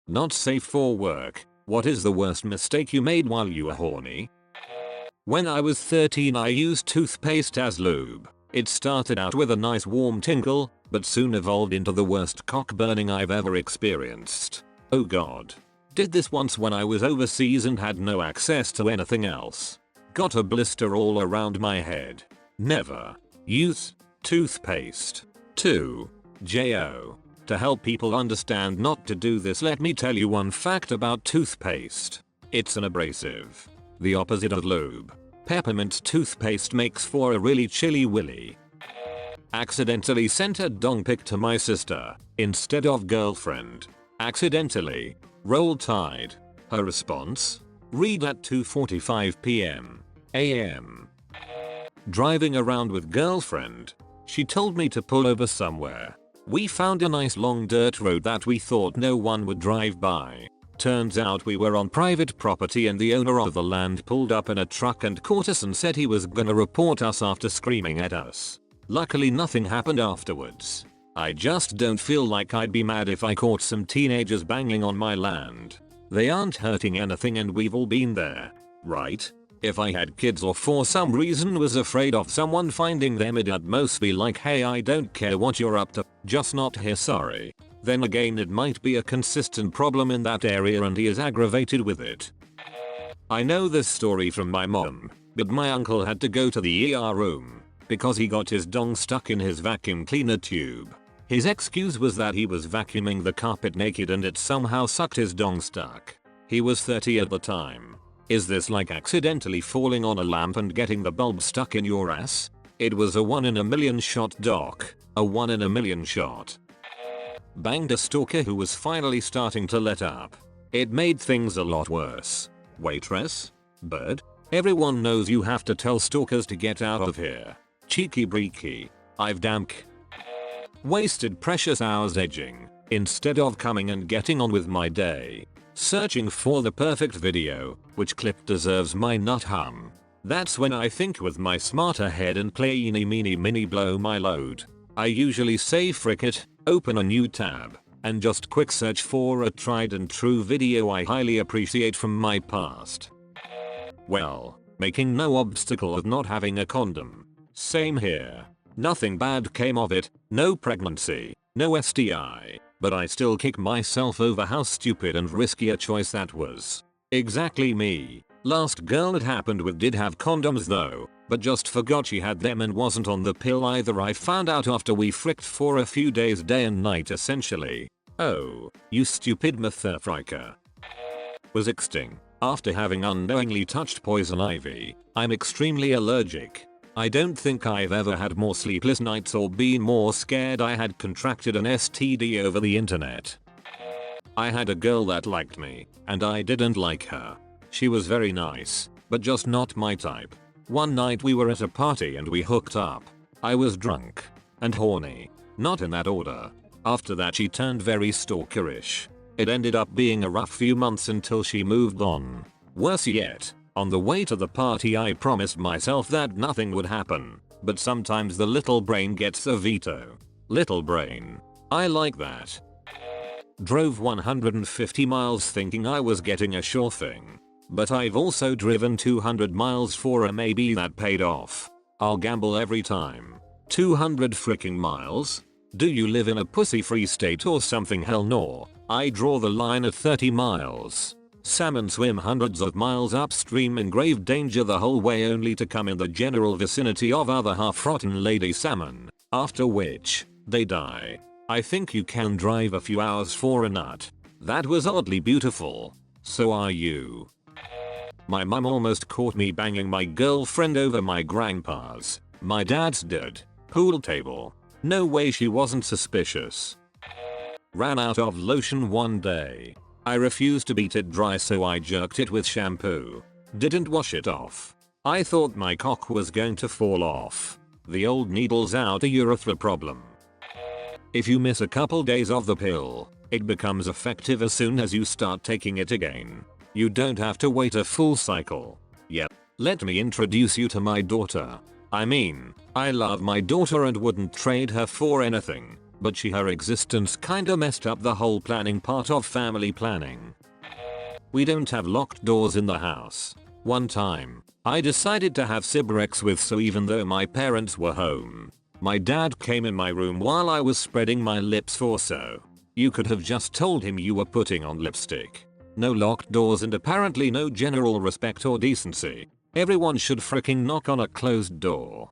Not safe for work. What is the worst mistake you made while you were horny? When I was 13 I used toothpaste as lube. It started out with a nice warm tingle, but soon evolved into the worst cock burning I've ever experienced. Oh god. Did this once when I was overseas and had no access to anything else. Got a blister all around my head. Never use toothpaste. 2. Jo. To help people understand not to do this, let me tell you one fact about toothpaste. It's an abrasive. The opposite of lube. Peppermint toothpaste makes for a really chilly willy. Accidentally sent a dong pic to my sister instead of girlfriend. Accidentally. Roll Tide. Her response? Read at 2:45 p.m. a.m. Driving around with girlfriend. She told me to pull over somewhere. We found a nice long dirt road that we thought no one would drive by. Turns out we were on private property and the owner of the land pulled up in a truck and caught us and said he was gonna report us after screaming at us. Luckily nothing happened afterwards. I just don't feel like I'd be mad if I caught some teenagers banging on my land. They aren't hurting anything and we've all been there, right? If I had kids or for some reason was afraid of someone finding them, I'd most be like, hey, I don't care what you're up to, just not here, sorry. Then again, it might be a consistent problem in that area and he is aggravated with it. I know this story from my mom, but my uncle had to go to the ER room because he got his dong stuck in his vacuum cleaner tube. His excuse was that he was vacuuming the carpet naked and it somehow sucked his dong stuck. He was 30 at the time. Is this like accidentally falling on a lamp and getting the bulb stuck in your ass? It was a 1 in a million shot, doc. A 1 in a million shot. Banged a stalker who was finally starting to let up. It made things a lot worse. Waitress? Bird? Everyone knows you have to tell stalkers to get out of here. Cheeky breaky. I've wasted precious hours edging instead of coming and getting on with my day. Searching for the perfect video, which clip deserves my nut hum. That's when I think with my smarter head and play eeny meeny miny blow my load. I usually say frick it, open a new tab, and just quick search for a tried and true video I highly appreciate from my past. Well, making no obstacle of not having a condom. Same here. Nothing bad came of it, no pregnancy, no STI, but I still kick myself over how stupid and risky a choice that was. Exactly me. Last girl it happened with did have condoms though, but just forgot she had them and wasn't on the pill either. I found out after we fricked for a few days, day and night essentially. Oh, you stupid motherfucker. Was exting. After having unknowingly touched poison ivy, I'm extremely allergic. I don't think I've ever had more sleepless nights or been more scared I had contracted an STD over the internet. I had a girl that liked me, and I didn't like her. She was very nice, but just not my type. One night we were at a party and we hooked up. I was drunk and horny. Not in that order. After that she turned very stalkerish. It ended up being a rough few months until she moved on. Worse yet, on the way to the party I promised myself that nothing would happen, but sometimes the little brain gets a veto. Little brain. I like that. Drove 150 miles thinking I was getting a sure thing. But I've also driven 200 miles for a maybe that paid off. I'll gamble every time. 200 freaking miles? Do you live in a pussy-free state or something? Hell no. I draw the line at 30 miles. Salmon swim hundreds of miles upstream in grave danger the whole way only to come in the general vicinity of other half-rotten lady salmon, after which, they die. I think you can drive a few hours for a nut. That was oddly beautiful. So are you. My mum almost caught me banging my girlfriend over my grandpa's, my dad's did, pool table. No way she wasn't suspicious. Ran out of lotion one day. I refused to beat it dry so I jerked it with shampoo. Didn't wash it off. I thought my cock was going to fall off. The old needles out a urethra problem. If you miss a couple days of the pill, it becomes effective as soon as you start taking it again. You don't have to wait a full cycle. Yep. Let me introduce you to my daughter. I mean, I love my daughter and wouldn't trade her for anything. but her existence kinda messed up the whole planning part of family planning. We don't have locked doors in the house. One time, I decided to have cigarettes with, so even though my parents were home, my dad came in my room while I was spreading my lips for so. You could have just told him you were putting on lipstick. No locked doors and apparently no general respect or decency. Everyone should fricking knock on a closed door.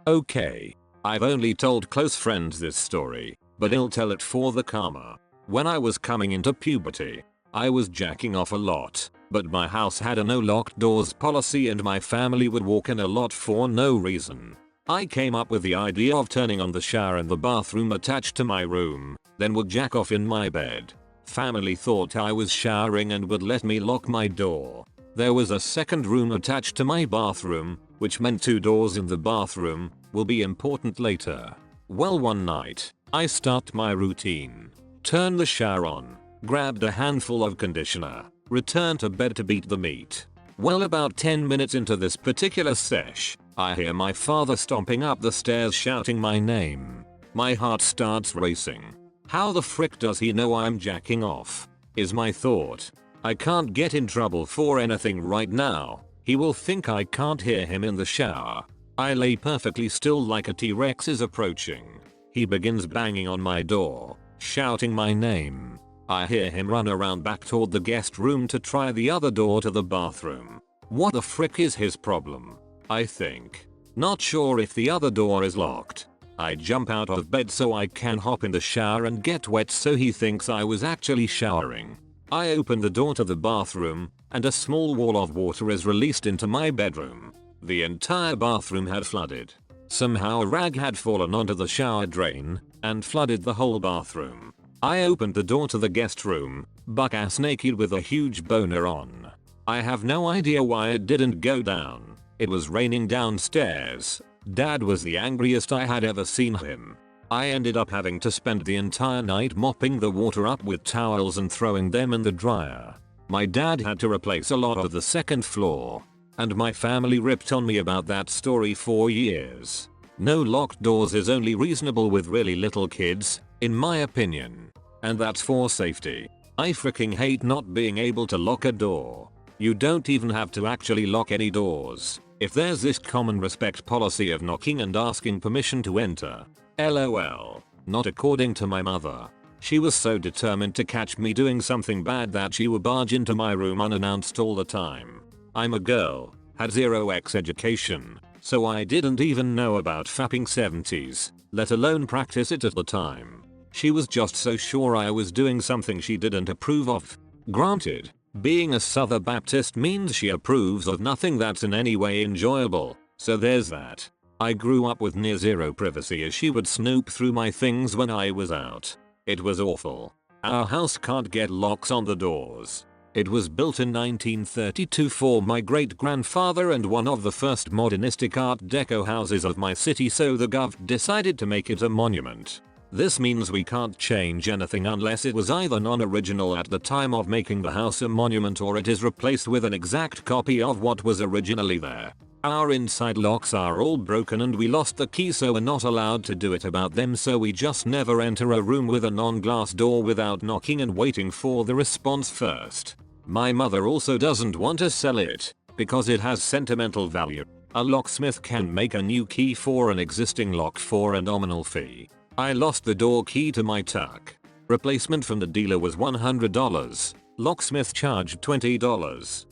Okay, I've only told close friends this story, but I'll tell it for the karma. When I was coming into puberty, I was jacking off a lot, but my house had a no locked doors policy and my family would walk in a lot for no reason. I came up with the idea of turning on the shower in the bathroom attached to my room, then would jack off in my bed. Family thought I was showering and would let me lock my door. There was a second room attached to my bathroom, which meant 2 doors in the bathroom, will be important later. Well, one night, I start my routine. Turn the shower on, grabbed a handful of conditioner, returned to bed to beat the meat. Well, about 10 minutes into this particular sesh, I hear my father stomping up the stairs shouting my name. My heart starts racing. How the frick does he know I'm jacking off? Is my thought. I can't get in trouble for anything right now. He will think I can't hear him in the shower. I lay perfectly still like a T-Rex is approaching. He begins banging on my door, shouting my name. I hear him run around back toward the guest room to try the other door to the bathroom. What the frick is his problem? I think. Not sure if the other door is locked. I jump out of bed so I can hop in the shower and get wet so he thinks I was actually showering. I open the door to the bathroom and a small wall of water is released into my bedroom. The entire bathroom had flooded. Somehow a rag had fallen onto the shower drain and flooded the whole bathroom. I opened the door to the guest room, buck-ass naked with a huge boner on. I have no idea why it didn't go down. It was raining downstairs. Dad was the angriest I had ever seen him. I ended up having to spend the entire night mopping the water up with towels and throwing them in the dryer. My dad had to replace a lot of the second floor. And my family ripped on me about that story for years. No locked doors is only reasonable with really little kids, in my opinion. And that's for safety. I freaking hate not being able to lock a door. You don't even have to actually lock any doors. If there's this common respect policy of knocking and asking permission to enter. LOL. Not according to my mother. She was so determined to catch me doing something bad that she would barge into my room unannounced all the time. I'm a girl, had 0x education, so I didn't even know about fapping 70s, let alone practice it at the time. She was just so sure I was doing something she didn't approve of. Granted, being a Southern Baptist means she approves of nothing that's in any way enjoyable, so there's that. I grew up with near zero privacy as she would snoop through my things when I was out. It was awful. Our house can't get locks on the doors. It was built in 1932 for my great-grandfather and one of the first modernistic Art Deco houses of my city, so the gov decided to make it a monument. This means we can't change anything unless it was either non-original at the time of making the house a monument or it is replaced with an exact copy of what was originally there. Our inside locks are all broken and we lost the key, so we're not allowed to do it about them, so we just never enter a room with a non-glass door without knocking and waiting for the response first. My mother also doesn't want to sell it because it has sentimental value. A locksmith can make a new key for an existing lock for a nominal fee. I lost the door key to my tuck. Replacement from the dealer was $100. Locksmith charged $20.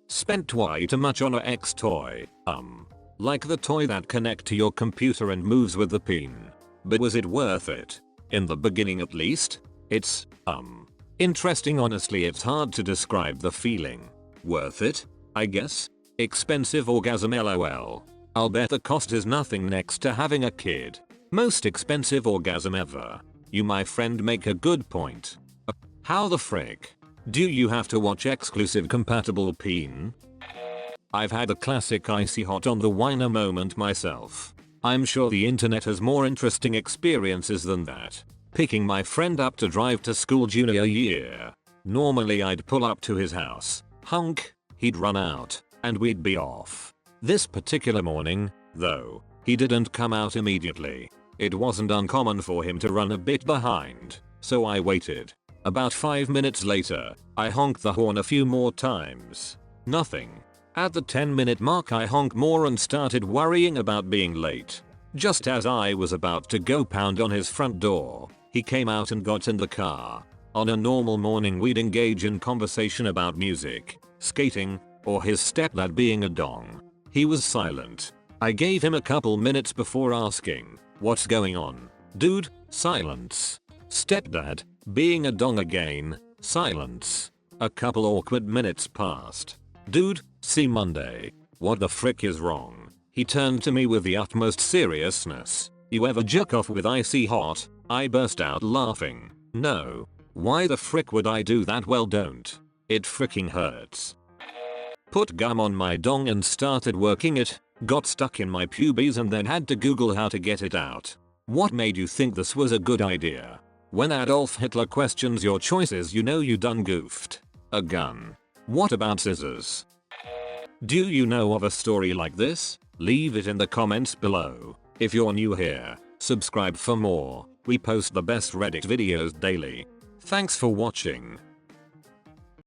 Spent way too much on a X toy. Like the toy that connect to your computer and moves with the pin. But was it worth it? In the beginning at least? It's, interesting. Honestly, it's hard to describe the feeling. Worth it? I guess? Expensive orgasm LOL. I'll bet the cost is nothing next to having a kid. Most expensive orgasm ever. You, my friend, make a good point. How the frick? Do you have to watch exclusive compatible peen? I've had a classic icy hot on the whiner moment myself. I'm sure the internet has more interesting experiences than that. Picking my friend up to drive to school junior year. Normally I'd pull up to his house, hunk, he'd run out, and we'd be off. This particular morning, though, he didn't come out immediately. It wasn't uncommon for him to run a bit behind, so I waited. About 5 minutes later, I honked the horn a few more times. Nothing. At the 10-minute mark I honked more and started worrying about being late. Just as I was about to go pound on his front door, he came out and got in the car. On a normal morning we'd engage in conversation about music, skating, or his stepdad being a dong. He was silent. I gave him a couple minutes before asking, "What's going on, dude?" Silence. Stepdad, being a dong again. Silence. A couple awkward minutes passed. "Dude, see Monday. What the frick is wrong?" He turned to me with the utmost seriousness. "You ever jerk off with icy hot?" I burst out laughing. "No. Why the frick would I do that?" "Well, don't. It fricking hurts." Put gum on my dong and started working it. Got stuck in my pubies and then had to Google how to get it out. What made you think this was a good idea? When Adolf Hitler questions your choices, you know you done goofed. A gun. What about scissors? Do you know of a story like this? Leave it in the comments below. If you're new here, subscribe for more. We post the best Reddit videos daily. Thanks for watching.